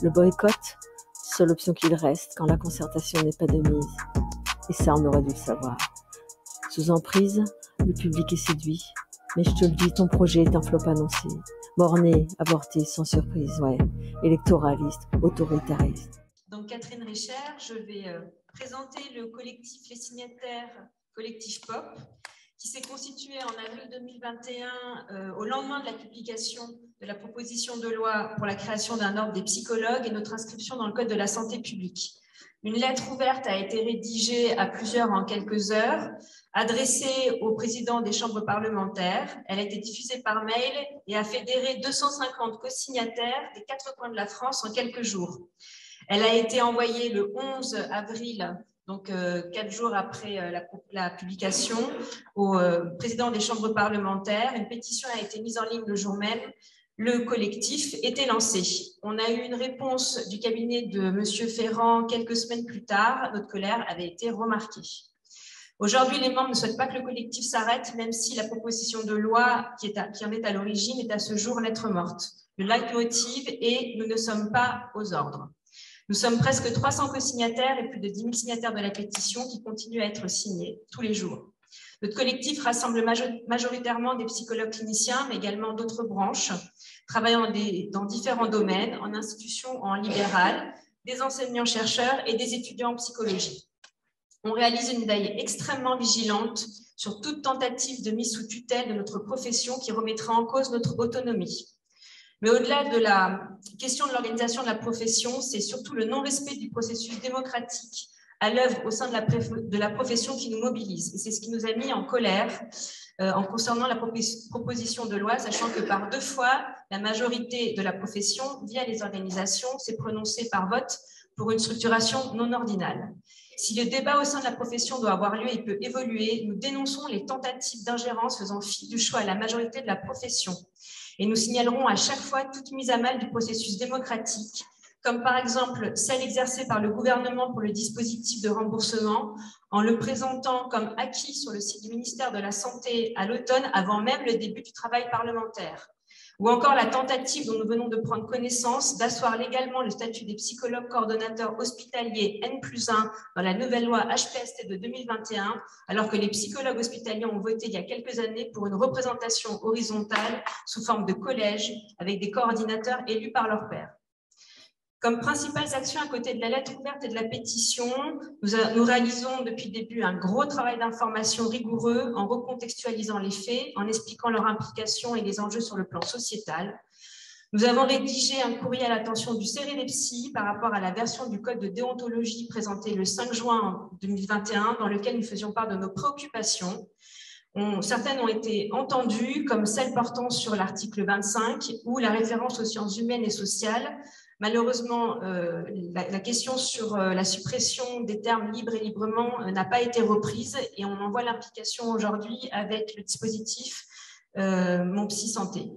Le boycott, seule option qu'il reste quand la concertation n'est pas de mise. Et ça, on aurait dû le savoir. Sous emprise, le public est séduit. Mais je te le dis, ton projet est un flop annoncé. Borné, avorté, sans surprise, ouais. Électoraliste, autoritariste. Donc Catherine Richer, je vais présenter le collectif Les Signataires, collectif POP, qui s'est constitué en avril 2021 au lendemain de la publication de la proposition de loi pour la création d'un ordre des psychologues et notre inscription dans le Code de la santé publique. Une lettre ouverte a été rédigée à plusieurs en quelques heures, adressée au président des chambres parlementaires. Elle a été diffusée par mail et a fédéré 250 co-signataires des 4 coins de la France en quelques jours. Elle a été envoyée le 11 avril, donc 4 jours après la publication, au président des chambres parlementaires. Une pétition a été mise en ligne le jour même. Le collectif était lancé. On a eu une réponse du cabinet de M. Ferrand quelques semaines plus tard. Notre colère avait été remarquée. Aujourd'hui, les membres ne souhaitent pas que le collectif s'arrête, même si la proposition de loi qui en est à l'origine est à ce jour lettre morte. Le leitmotiv est « Nous ne sommes pas aux ordres ». Nous sommes presque 300 co-signataires et plus de 10 000 signataires de la pétition qui continuent à être signés tous les jours. Notre collectif rassemble majoritairement des psychologues cliniciens, mais également d'autres branches, travaillant dans différents domaines, en institutions, en libéral, des enseignants-chercheurs et des étudiants en psychologie. On réalise une veille extrêmement vigilante sur toute tentative de mise sous tutelle de notre profession qui remettra en cause notre autonomie. Mais au-delà de la question de l'organisation de la profession, c'est surtout le non-respect du processus démocratique à l'œuvre au sein de la profession qui nous mobilise. Et c'est ce qui nous a mis en colère en concernant la proposition de loi, sachant que par 2 fois, la majorité de la profession, via les organisations, s'est prononcée par vote pour une structuration non ordinale. Si le débat au sein de la profession doit avoir lieu et peut évoluer, nous dénonçons les tentatives d'ingérence faisant fi du choix à la majorité de la profession. Et nous signalerons à chaque fois toute mise à mal du processus démocratique, comme par exemple celle exercée par le gouvernement pour le dispositif de remboursement, en le présentant comme acquis sur le site du ministère de la Santé à l'automne, avant même le début du travail parlementaire. Ou encore la tentative dont nous venons de prendre connaissance d'asseoir légalement le statut des psychologues coordonnateurs hospitaliers N+1 dans la nouvelle loi HPST de 2021, alors que les psychologues hospitaliers ont voté il y a quelques années pour une représentation horizontale sous forme de collège avec des coordinateurs élus par leurs pairs. Comme principales actions à côté de la lettre ouverte et de la pétition, nous réalisons depuis le début un gros travail d'information rigoureux en recontextualisant les faits, en expliquant leur implication et les enjeux sur le plan sociétal. Nous avons rédigé un courrier à l'attention du CEREDEPSI par rapport à la version du code de déontologie présentée le 5 juin 2021, dans lequel nous faisions part de nos préoccupations. Certaines ont été entendues, comme celle portant sur l'article 25 ou la référence aux sciences humaines et sociales. Malheureusement, la question sur la suppression des termes libre et librement n'a pas été reprise et on en voit l'implication aujourd'hui avec le dispositif Mon Psy Santé.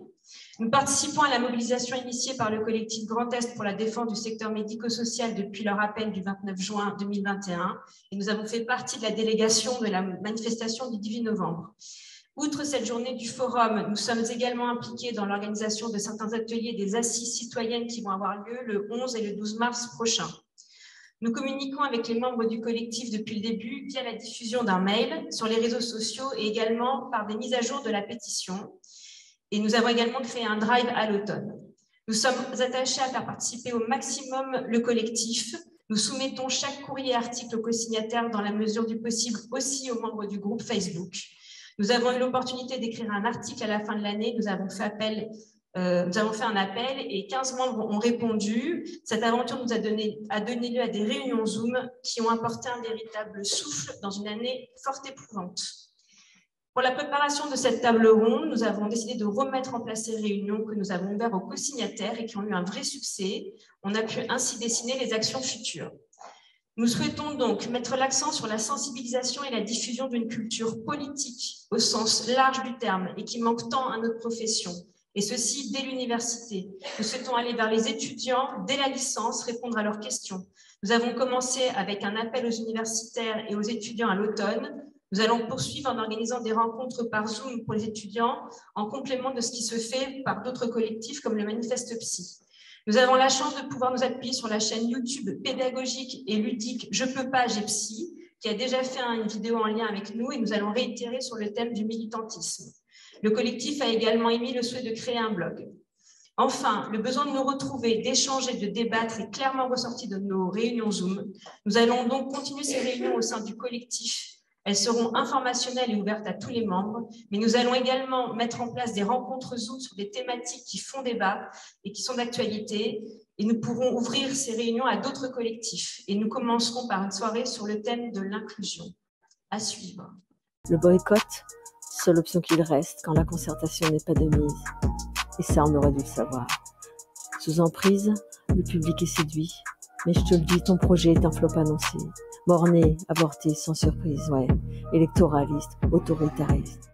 Nous participons à la mobilisation initiée par le collectif Grand Est pour la défense du secteur médico-social depuis leur appel du 29 juin 2021 et nous avons fait partie de la délégation de la manifestation du 18 novembre. Outre cette journée du forum, nous sommes également impliqués dans l'organisation de certains ateliers des assises citoyennes qui vont avoir lieu le 11 et le 12 mars prochains. Nous communiquons avec les membres du collectif depuis le début via la diffusion d'un mail sur les réseaux sociaux et également par des mises à jour de la pétition. Et nous avons également créé un drive à l'automne. Nous sommes attachés à faire participer au maximum le collectif. Nous soumettons chaque courrier et article aux co-signataires dans la mesure du possible aussi aux membres du groupe Facebook. Nous avons eu l'opportunité d'écrire un article à la fin de l'année. Nous avons fait un appel et 15 membres ont répondu. Cette aventure nous a donné lieu à des réunions Zoom qui ont apporté un véritable souffle dans une année fort éprouvante. Pour la préparation de cette table ronde, nous avons décidé de remettre en place ces réunions que nous avons ouvertes aux co-signataires et qui ont eu un vrai succès. On a pu ainsi dessiner les actions futures. Nous souhaitons donc mettre l'accent sur la sensibilisation et la diffusion d'une culture politique au sens large du terme et qui manque tant à notre profession, et ceci dès l'université. Nous souhaitons aller vers les étudiants dès la licence, répondre à leurs questions. Nous avons commencé avec un appel aux universitaires et aux étudiants à l'automne. Nous allons poursuivre en organisant des rencontres par Zoom pour les étudiants en complément de ce qui se fait par d'autres collectifs comme le Manifeste Psy. Nous avons la chance de pouvoir nous appuyer sur la chaîne YouTube pédagogique et ludique Je peux pas, j'ai psy, qui a déjà fait une vidéo en lien avec nous et nous allons réitérer sur le thème du militantisme. Le collectif a également émis le souhait de créer un blog. Enfin, le besoin de nous retrouver, d'échanger, de débattre est clairement ressorti de nos réunions Zoom. Nous allons donc continuer ces réunions au sein du collectif. Elles seront informationnelles et ouvertes à tous les membres, mais nous allons également mettre en place des rencontres Zoom sur des thématiques qui font débat et qui sont d'actualité. Et nous pourrons ouvrir ces réunions à d'autres collectifs. Et nous commencerons par une soirée sur le thème de l'inclusion. À suivre. Le boycott, seule option qu'il reste quand la concertation n'est pas de mise. Et ça, on aurait dû le savoir. Sous emprise, le public est séduit. Mais je te le dis, ton projet est un flop annoncé. Borné, avorté, sans surprise, ouais. Électoraliste, autoritariste.